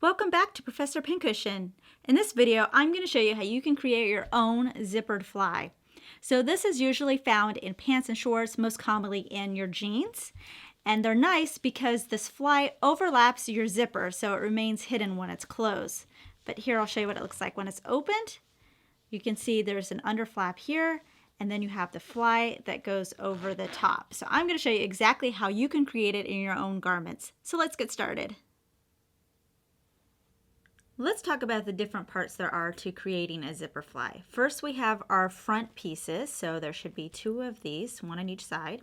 Welcome back to Professor Pincushion. In this video, I'm going to show you how you can create your own zippered fly. So this is usually found in pants and shorts, most commonly in your jeans. And they're nice because this fly overlaps your zipper so it remains hidden when it's closed. But here I'll show you what it looks like when it's opened. You can see there's an underflap here, and then you have the fly that goes over the top. So I'm going to show you exactly how you can create it in your own garments. So let's get started. Let's talk about the different parts there are to creating a zipper fly. First, we have our front pieces. So there should be two of these, one on each side.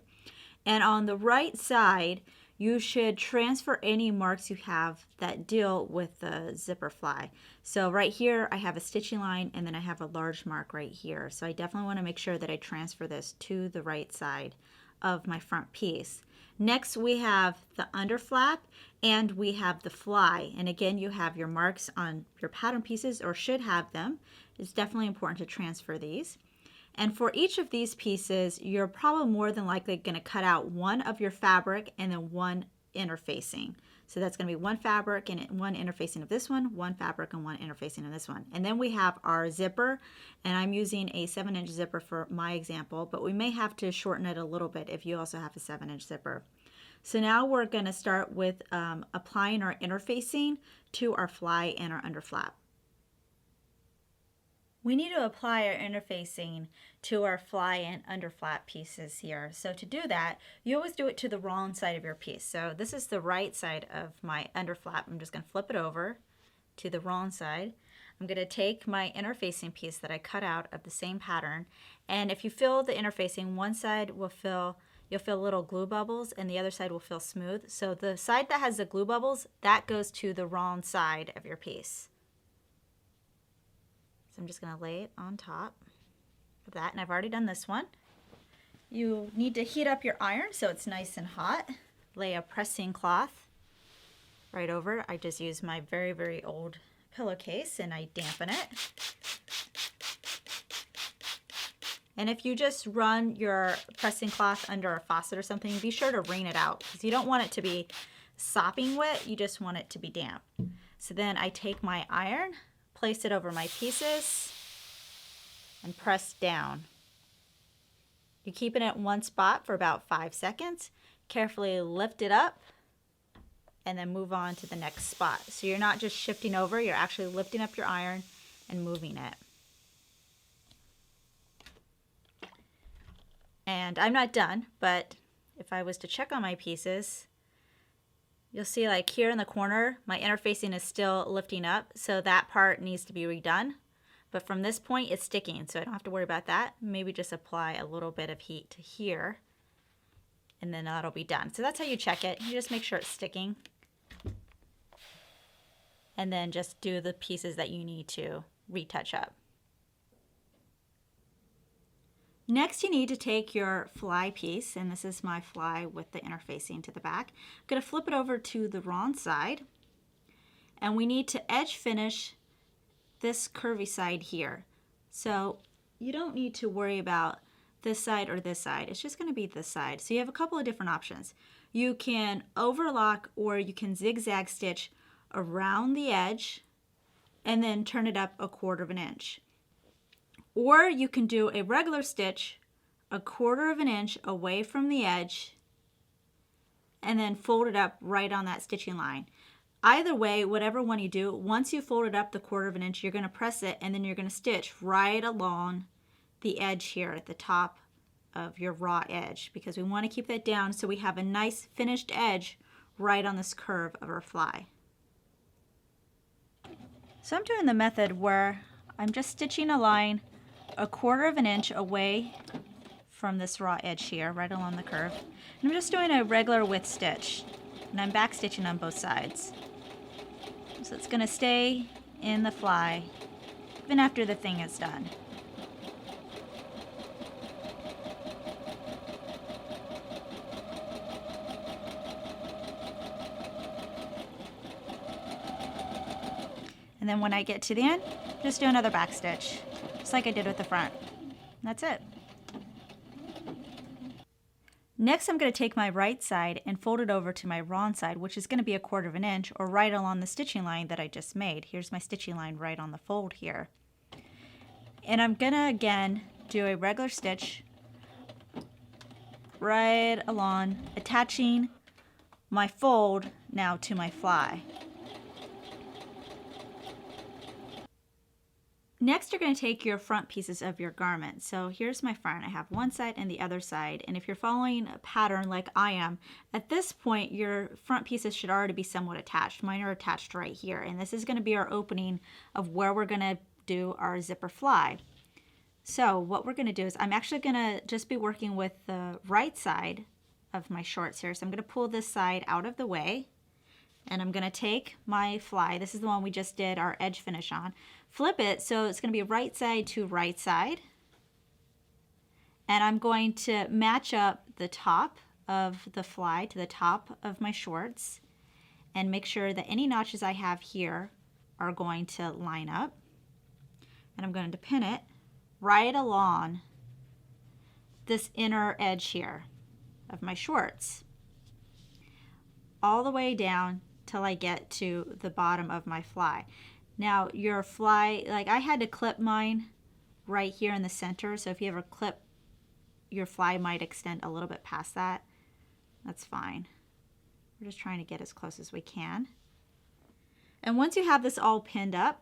And on the right side, you should transfer any marks you have that deal with the zipper fly. So right here, I have a stitching line, and then I have a large mark right here. So I definitely want to make sure that I transfer this to the right side of my front piece. Next, we have the underflap, and we have the fly. And again, you have your marks on your pattern pieces, or should have them. It's definitely important to transfer these. And for each of these pieces, you're probably more than likely going to cut out one of your fabric and then one interfacing. So that's going to be one fabric and one interfacing of this one fabric and one interfacing of this one. And then we have our zipper, and I'm using a 7-inch zipper for my example, but we may have to shorten it a little bit if you also have a 7-inch zipper. So now we're going to start with applying our interfacing to our fly and our underflap. We need to apply our interfacing to our fly and underflap pieces here. So to do that, you always do it to the wrong side of your piece. So this is the right side of my underflap. I'm just going to flip it over to the wrong side. I'm going to take my interfacing piece that I cut out of the same pattern, and if you feel the interfacing, one side will feel, you'll feel little glue bubbles, and the other side will feel smooth. So the side that has the glue bubbles, that goes to the wrong side of your piece. So I'm just going to lay it on top of that, and I've already done this one. You need to heat up your iron so it's nice and hot. Lay a pressing cloth right over it. I just use my very, very old pillowcase and I dampen it. And if you just run your pressing cloth under a faucet or something, be sure to wring it out because you don't want it to be sopping wet, you just want it to be damp. So then I take my iron, place it over my pieces, and press down. You keep it at one spot for about 5 seconds. Carefully lift it up and then move on to the next spot. So you're not just shifting over, you're actually lifting up your iron and moving it. And I'm not done, but if I was to check on my pieces, you'll see like here in the corner, my interfacing is still lifting up, so that part needs to be redone. But from this point, it's sticking, so I don't have to worry about that. Maybe just apply a little bit of heat to here, and then that'll be done. So that's how you check it. You just make sure it's sticking. And then just do the pieces that you need to retouch up. Next, you need to take your fly piece, and this is my fly with the interfacing to the back. I'm going to flip it over to the wrong side, and we need to edge finish this curvy side here. So you don't need to worry about this side or this side. It's just going to be this side. So you have a couple of different options. You can overlock or you can zigzag stitch around the edge and then turn it up 1/4 inch. Or you can do a regular stitch 1/4 inch away from the edge and then fold it up right on that stitching line. Either way, whatever one you do, once you fold it up the 1/4 inch, you're going to press it and then you're going to stitch right along the edge here at the top of your raw edge because we want to keep that down so we have a nice finished edge right on this curve of our fly. So I'm doing the method where I'm just stitching a line 1/4 inch away from this raw edge here, right along the curve. And I'm just doing a regular width stitch, and I'm back stitching on both sides. So it's going to stay in the fly even after the thing is done. And then when I get to the end, just do another back stitch, just like I did with the front. And that's it. Next, I'm going to take my right side and fold it over to my wrong side, which is going to be 1/4 of an inch or right along the stitching line that I just made. Here's my stitching line right on the fold here. And I'm going to again do a regular stitch right along, attaching my fold now to my fly. Next, you're going to take your front pieces of your garment. So here's my front. I have one side and the other side. And if you're following a pattern like I am, at this point, your front pieces should already be somewhat attached. Mine are attached right here. And this is going to be our opening of where we're going to do our zipper fly. So what we're going to do is I'm actually going to just be working with the right side of my shorts here. So I'm going to pull this side out of the way. And I'm going to take my fly. This is the one we just did our edge finish on. Flip it so it's going to be right side to right side. And I'm going to match up the top of the fly to the top of my shorts and make sure that any notches I have here are going to line up. And I'm going to pin it right along this inner edge here of my shorts, all the way down till I get to the bottom of my fly. Now your fly, like I had to clip mine right here in the center, so if you ever clip, your fly might extend a little bit past that. That's fine. We're just trying to get as close as we can. And once you have this all pinned up,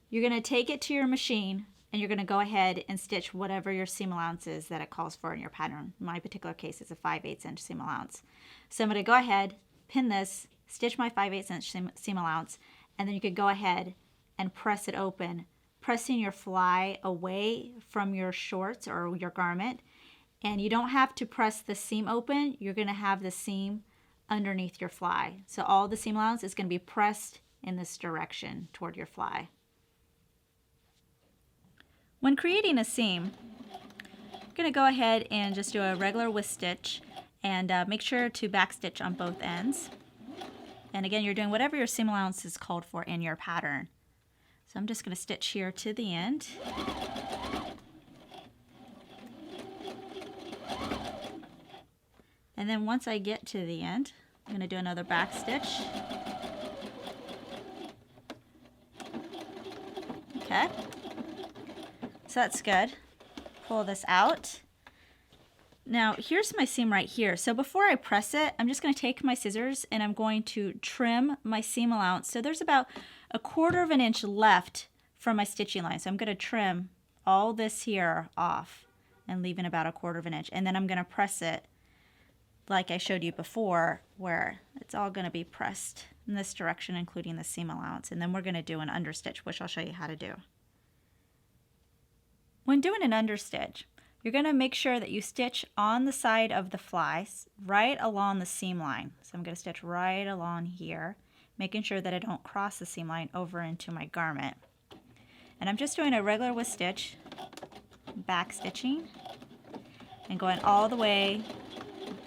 you're going to take it to your machine and you're going to go ahead and stitch whatever your seam allowance is that it calls for in your pattern. In my particular case, it's a 5/8 inch seam allowance. So I'm going to go ahead, pin this, stitch my 5/8 inch seam allowance, and then you could go ahead and press it open, pressing your fly away from your shorts or your garment. And you don't have to press the seam open. You're going to have the seam underneath your fly. So all the seam allowance is going to be pressed in this direction toward your fly. When creating a seam, I'm going to go ahead and just do a regular whisk stitch and make sure to backstitch on both ends. And again, you're doing whatever your seam allowance is called for in your pattern. So I'm just going to stitch here to the end. And then once I get to the end, I'm going to do another backstitch. Okay. So that's good. Pull this out. Now here's my seam right here. So before I press it, I'm just going to take my scissors and I'm going to trim my seam allowance. So there's about 1/4 of an inch left from my stitching line. So I'm going to trim all this here off and leaving about 1/4 of an inch. And then I'm going to press it like I showed you before, where it's all going to be pressed in this direction, including the seam allowance. And then we're going to do an understitch, which I'll show you how to do. When doing an understitch, you're going to make sure that you stitch on the side of the fly right along the seam line. So I'm going to stitch right along here, making sure that I don't cross the seam line over into my garment. And I'm just doing a regular whisk stitch, back stitching, and going all the way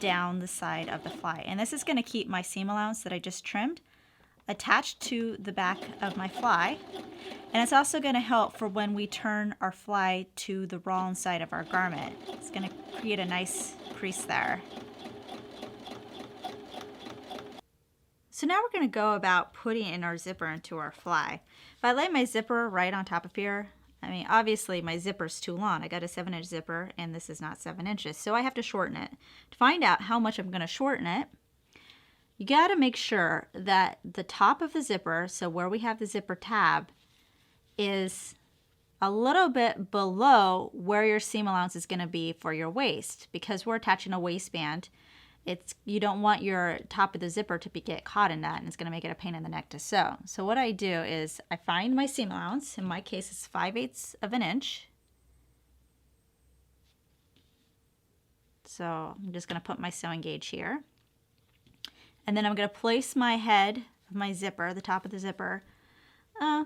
down the side of the fly. And this is going to keep my seam allowance that I just trimmed attached to the back of my fly. And it's also going to help for when we turn our fly to the wrong side of our garment. It's going to create a nice crease there. So now we're going to go about putting in our zipper into our fly. If I lay my zipper right on top of here, I mean, obviously my zipper's too long. I got a 7-inch zipper and this is not 7 inches, so I have to shorten it. To find out how much I'm going to shorten it, you got to make sure that the top of the zipper, so where we have the zipper tab, is a little bit below where your seam allowance is going to be for your waist. Because we're attaching a waistband, you don't want your top of the zipper to get caught in that, and it's going to make it a pain in the neck to sew. So what I do is I find my seam allowance. In my case, it's 5/8 of an inch. So I'm just going to put my sewing gauge here. And then I'm going to place my head of my zipper, the top of the zipper,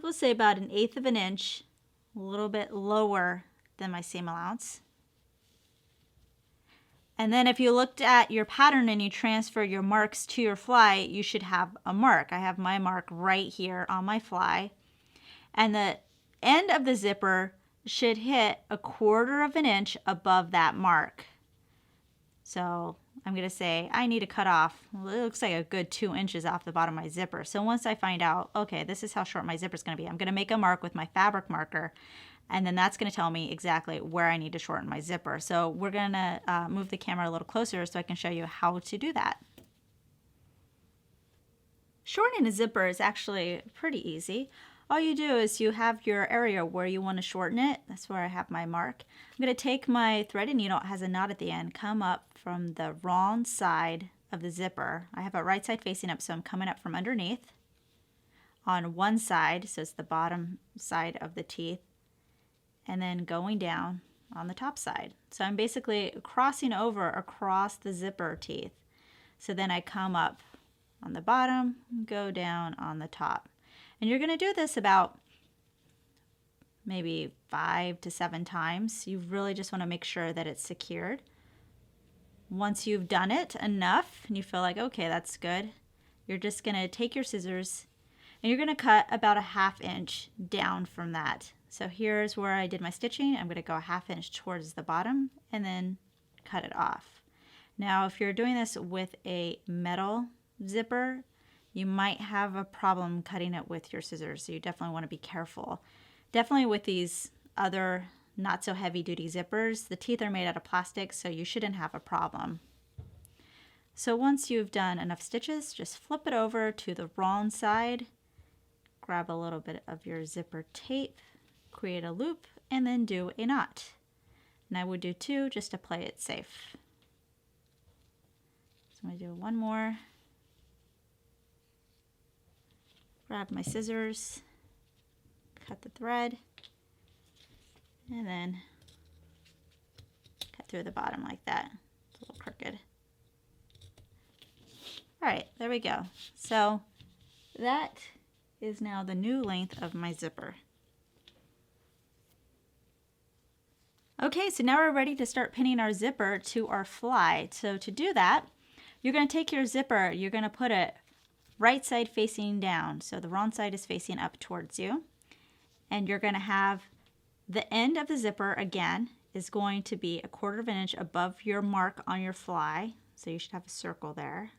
we'll say about 1/8 of an inch, a little bit lower than my seam allowance. And then if you looked at your pattern and you transfer your marks to your fly, you should have a mark. I have my mark right here on my fly. And the end of the zipper should hit 1/4 of an inch above that mark. So I'm going to say I need to cut off, well, it looks like a good 2 inches off the bottom of my zipper. So once I find out, okay, this is how short my zipper is going to be, I'm going to make a mark with my fabric marker, and then that's going to tell me exactly where I need to shorten my zipper. So we're going to move the camera a little closer so I can show you how to do that. Shortening a zipper is actually pretty easy. All you do is you have your area where you want to shorten it. That's where I have my mark. I'm going to take my threaded needle, it has a knot at the end, come up from the wrong side of the zipper. I have it right side facing up, so I'm coming up from underneath on one side, so it's the bottom side of the teeth, and then going down on the top side. So I'm basically crossing over across the zipper teeth. So then I come up on the bottom, go down on the top. And you're going to do this about maybe 5 to 7 times. You really just want to make sure that it's secured. Once you've done it enough and you feel like, okay, that's good, you're just going to take your scissors and you're going to cut about a 1/2 inch down from that. So here's where I did my stitching. I'm going to go a 1/2 inch towards the bottom and then cut it off. Now, if you're doing this with a metal zipper, you might have a problem cutting it with your scissors, so you definitely want to be careful. Definitely with these other not so heavy duty zippers, the teeth are made out of plastic, so you shouldn't have a problem. So once you've done enough stitches, just flip it over to the wrong side, grab a little bit of your zipper tape, create a loop, and then do a knot. And I would do 2 just to play it safe. So I'm going to do one more. Grab my scissors, cut the thread, and then cut through the bottom like that. It's a little crooked. All right, there we go. So that is now the new length of my zipper. Okay, so now we're ready to start pinning our zipper to our fly. So to do that, you're going to take your zipper, you're going to put it right side facing down, so the wrong side is facing up towards you, and you're going to have the end of the zipper again is going to be 1/4 inch above your mark on your fly, so you should have a circle there.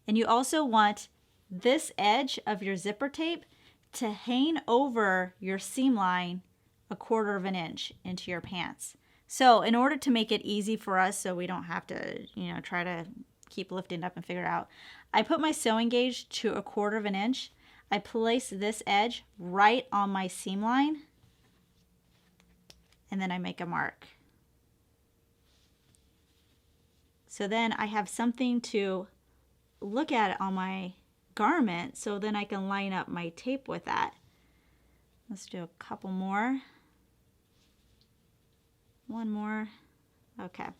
And you also want this edge of your zipper tape to hang over your seam line 1/4 inch into your pants. So in order to make it easy for us so we don't have to, try to keep lifting up and figure it out, I put my sewing gauge to 1/4 inch. I place this edge right on my seam line, and then I make a mark. So then I have something to look at on my garment, so then I can line up my tape with that. Let's do a couple more. One more. Okay.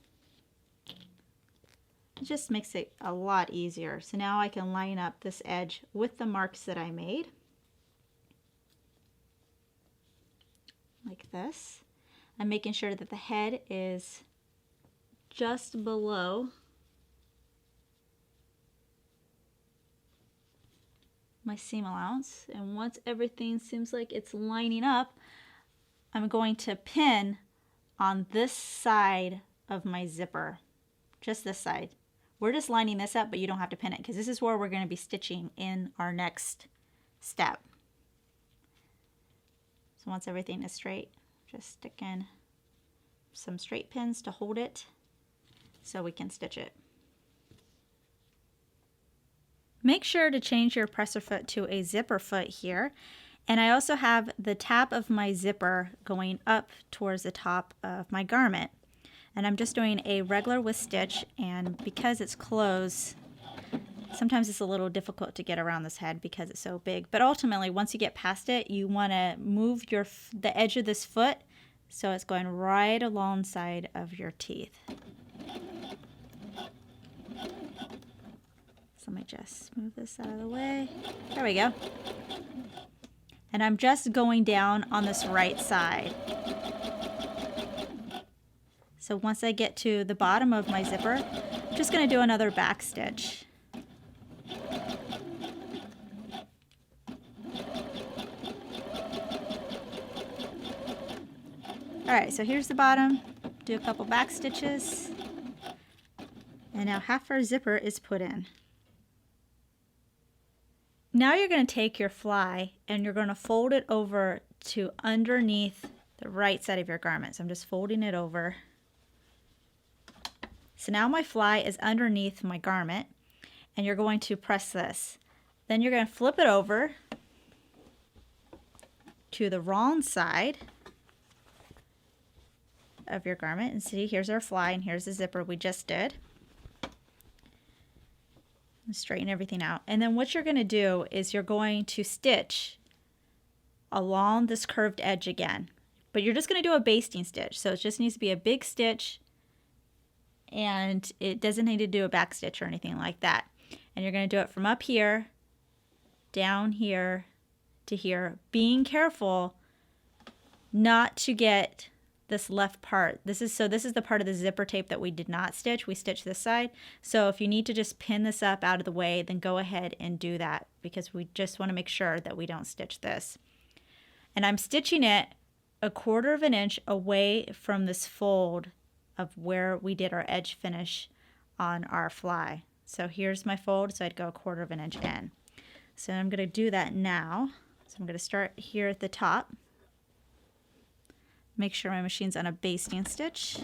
It just makes it a lot easier. So now I can line up this edge with the marks that I made. Like this. I'm making sure that the head is just below my seam allowance. And once everything seems like it's lining up, I'm going to pin on this side of my zipper. Just this side. We're just lining this up, but you don't have to pin it because this is where we're going to be stitching in our next step. So once everything is straight, just stick in some straight pins to hold it so we can stitch it. Make sure to change your presser foot to a zipper foot here. And I also have the tap of my zipper going up towards the top of my garment. And I'm just doing a regular with stitch, and because it's closed, sometimes it's a little difficult to get around this head because it's so big. But ultimately, once you get past it, you want to move the edge of this foot so it's going right alongside of your teeth. So let me just move this out of the way. There we go. And I'm just going down on this right side. So once I get to the bottom of my zipper, I'm just going to do another back stitch. Alright, so here's the bottom. Do a couple back stitches. And now half our zipper is put in. Now you're going to take your fly and you're going to fold it over to underneath the right side of your garment. So I'm just folding it over. So now my fly is underneath my garment and you're going to press this. Then you're going to flip it over to the wrong side of your garment. And see, here's our fly and here's the zipper we just did. Straighten everything out. And then what you're going to do is you're going to stitch along this curved edge again. But you're just going to do a basting stitch. So it just needs to be a big stitch and it doesn't need to do a back stitch or anything like that. And you're going to do it from up here, down here to here, being careful not to get this left part. This is the part of the zipper tape that we did not stitch. We stitched this side. So if you need to just pin this up out of the way, then go ahead and do that because we just want to make sure that we don't stitch this. And I'm stitching it 1/4 of an inch away from this fold of where we did our edge finish on our fly. So here's my fold, so I'd go 1/4 of an inch in. So I'm going to do that now. So I'm going to start here at the top. Make sure my machine's on a basting stitch.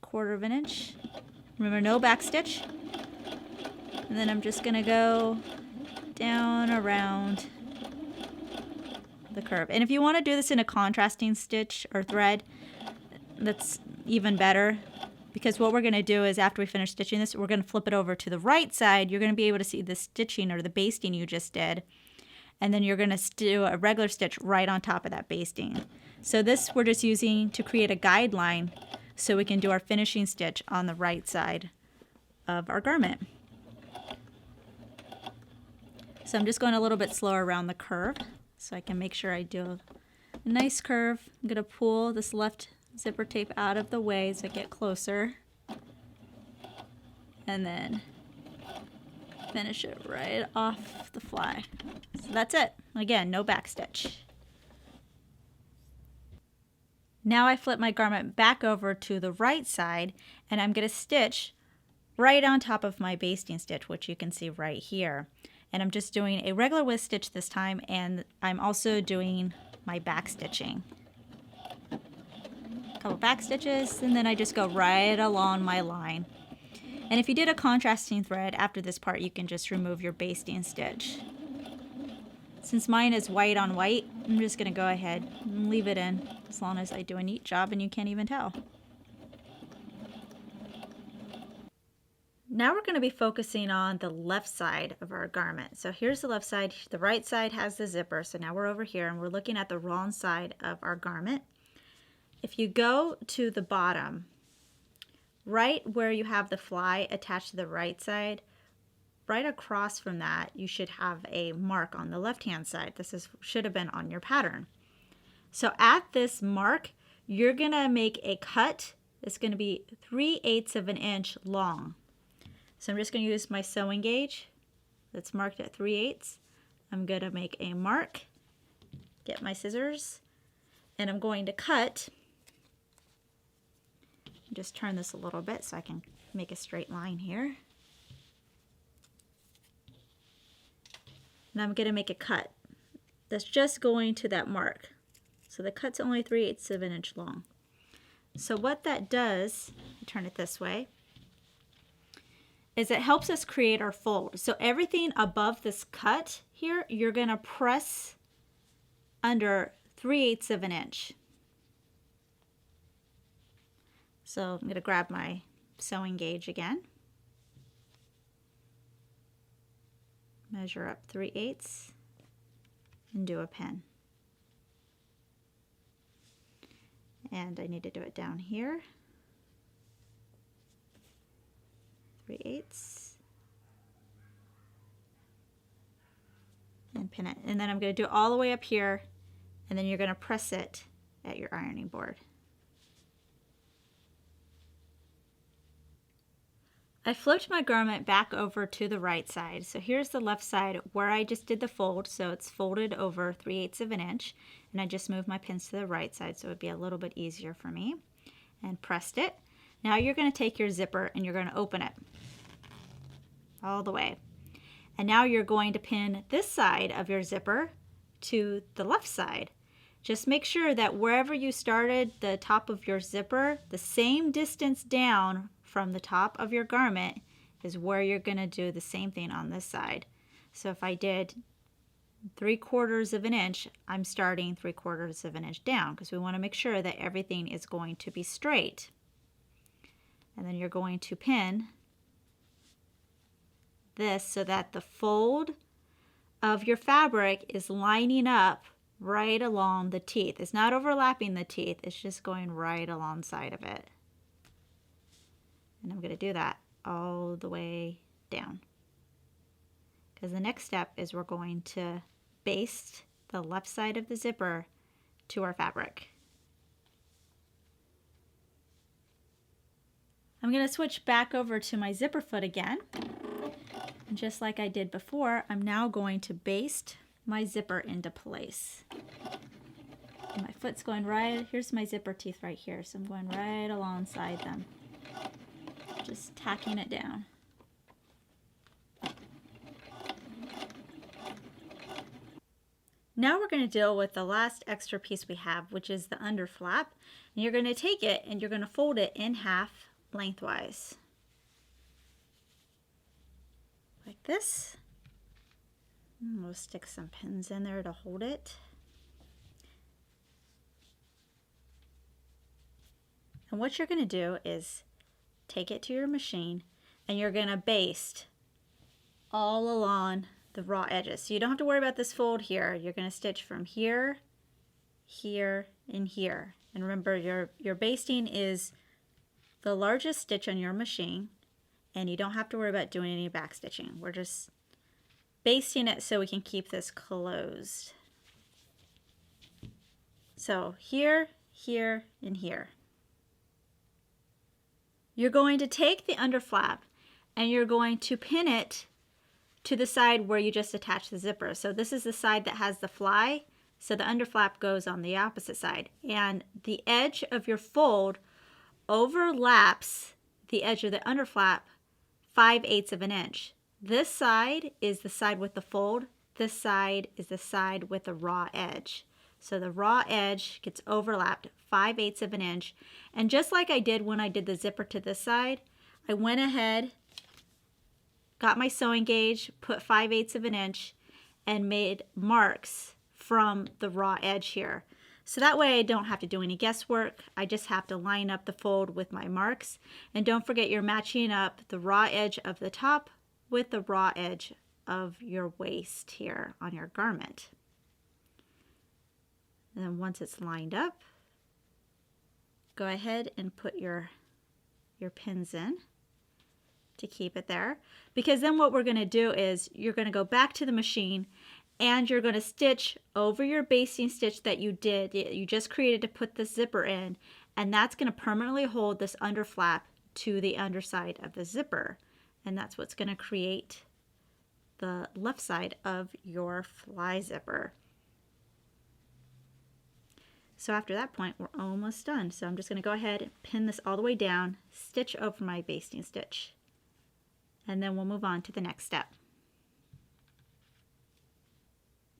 1/4 of an inch. Remember, no back stitch. And then I'm just going to go down around the curve. And if you want to do this in a contrasting stitch or thread, that's even better. Because what we're going to do is after we finish stitching this, we're going to flip it over to the right side. You're going to be able to see the stitching or the basting you just did. And then you're going to do a regular stitch right on top of that basting. So this we're just using to create a guideline so we can do our finishing stitch on the right side of our garment. So I'm just going a little bit slower around the curve so I can make sure I do a nice curve. I'm going to pull this left zipper tape out of the way so I get closer. And then finish it right off the fly. So that's it. Again, no back stitch. Now I flip my garment back over to the right side and I'm going to stitch right on top of my basting stitch, which you can see right here. And I'm just doing a regular width stitch this time, and I'm also doing my back stitching. A couple back stitches, and then I just go right along my line. And if you did a contrasting thread after this part, you can just remove your basting stitch. Since mine is white on white, I'm just going to go ahead and leave it in as long as I do a neat job and you can't even tell. Now we're going to be focusing on the left side of our garment. So here's the left side. The right side has the zipper. So now we're over here and we're looking at the wrong side of our garment. If you go to the bottom, right where you have the fly attached to the right side, right across from that, you should have a mark on the left-hand side. Should have been on your pattern. So at this mark, you're gonna make a cut. It's gonna be 3/8 of an inch long. So I'm just gonna use my sewing gauge that's marked at 3/8. I'm gonna make a mark, get my scissors, and I'm going to cut. Just turn this a little bit so I can make a straight line here. And I'm going to make a cut that's just going to that mark. So the cut's only 3/8 of an inch long. So what that does, turn it this way, is it helps us create our fold. So everything above this cut here, you're going to press under 3/8 of an inch. So I'm going to grab my sewing gauge again. Measure up 3/8 and do a pin. And I need to do it down here. 3/8 and pin it. And then I'm going to do it all the way up here, and then you're going to press it at your ironing board. I flipped my garment back over to the right side. So here's the left side where I just did the fold. So it's folded over 3/8 of an inch. And I just moved my pins to the right side so it would be a little bit easier for me. And pressed it. Now you're going to take your zipper and you're going to open it all the way. And now you're going to pin this side of your zipper to the left side. Just make sure that wherever you started the top of your zipper, the same distance down from the top of your garment is where you're going to do the same thing on this side. So if I did 3/4 of an inch, I'm starting 3/4 of an inch down because we want to make sure that everything is going to be straight. And then you're going to pin this so that the fold of your fabric is lining up right along the teeth. It's not overlapping the teeth, it's just going right alongside of it. And I'm going to do that all the way down. Because the next step is we're going to baste the left side of the zipper to our fabric. I'm going to switch back over to my zipper foot again. And just like I did before, I'm now going to baste my zipper into place. And my foot's going right, here's my zipper teeth right here, so I'm going right alongside them. Just tacking it down. Now we're going to deal with the last extra piece we have, which is the under flap. And you're going to take it and you're going to fold it in half lengthwise. Like this. And we'll stick some pins in there to hold it. And what you're going to do is take it to your machine and you're going to baste all along the raw edges. So you don't have to worry about this fold here. You're going to stitch from here, here, and here. And remember, your basting is the largest stitch on your machine, and you don't have to worry about doing any back stitching. We're just basting it so we can keep this closed. So here, here, and here. You're going to take the under flap and you're going to pin it to the side where you just attached the zipper. So this is the side that has the fly, so the under flap goes on the opposite side. And the edge of your fold overlaps the edge of the under flap 5/8 of an inch. This side is the side with the fold. This side is the side with the raw edge. So the raw edge gets overlapped 5/8 of an inch. And just like I did when I did the zipper to this side, I went ahead, got my sewing gauge, put 5/8 of an inch, and made marks from the raw edge here. So that way I don't have to do any guesswork. I just have to line up the fold with my marks. And don't forget, you're matching up the raw edge of the top with the raw edge of your waist here on your garment. And then once it's lined up, go ahead and put your pins in to keep it there. Because then what we're going to do is you're going to go back to the machine and you're going to stitch over your basting stitch that you just created to put the zipper in, and that's going to permanently hold this under flap to the underside of the zipper, and that's what's going to create the left side of your fly zipper. So after that point, we're almost done. So I'm just going to go ahead and pin this all the way down, stitch over my basting stitch, and then we'll move on to the next step.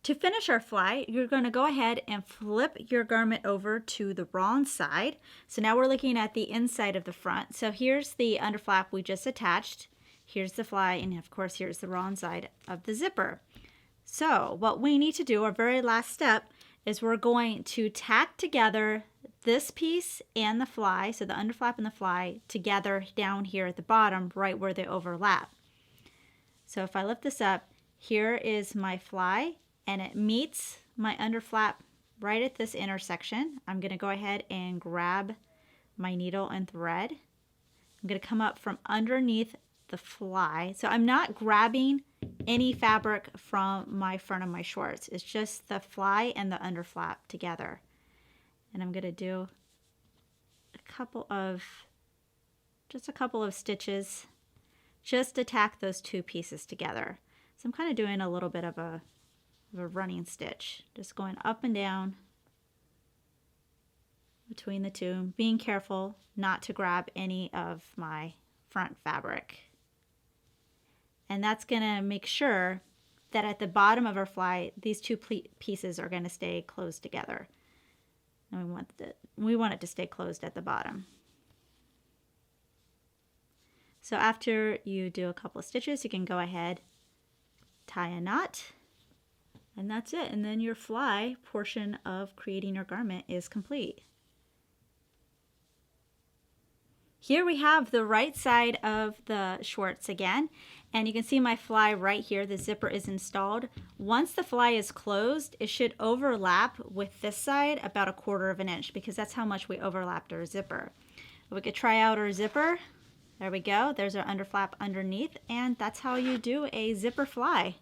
To finish our fly, you're going to go ahead and flip your garment over to the wrong side. So now we're looking at the inside of the front. So here's the under flap we just attached. Here's the fly, and of course here's the wrong side of the zipper. So what we need to do, our very last step, is we're going to tack together this piece and the fly, so the under flap and the fly, together down here at the bottom, right where they overlap. So if I lift this up, here is my fly, and it meets my under flap right at this intersection. I'm going to go ahead and grab my needle and thread. I'm going to come up from underneath the fly. So I'm not grabbing any fabric from my front of my shorts. It's just the fly and the under flap together. And I'm going to do just a couple of stitches just to tack those two pieces together. So I'm kind of doing a little bit of a running stitch, just going up and down between the two, being careful not to grab any of my front fabric. And that's going to make sure that at the bottom of our fly, these two pieces are going to stay closed together. And we want it to stay closed at the bottom. So after you do a couple of stitches, you can go ahead, tie a knot, and that's it. And then your fly portion of creating your garment is complete. Here we have the right side of the shorts again, and you can see my fly right here. The zipper is installed. Once the fly is closed, it should overlap with this side about 1/4 of an inch, because that's how much we overlapped our zipper. We could try out our zipper. There we go. There's our underflap underneath, and that's how you do a zipper fly.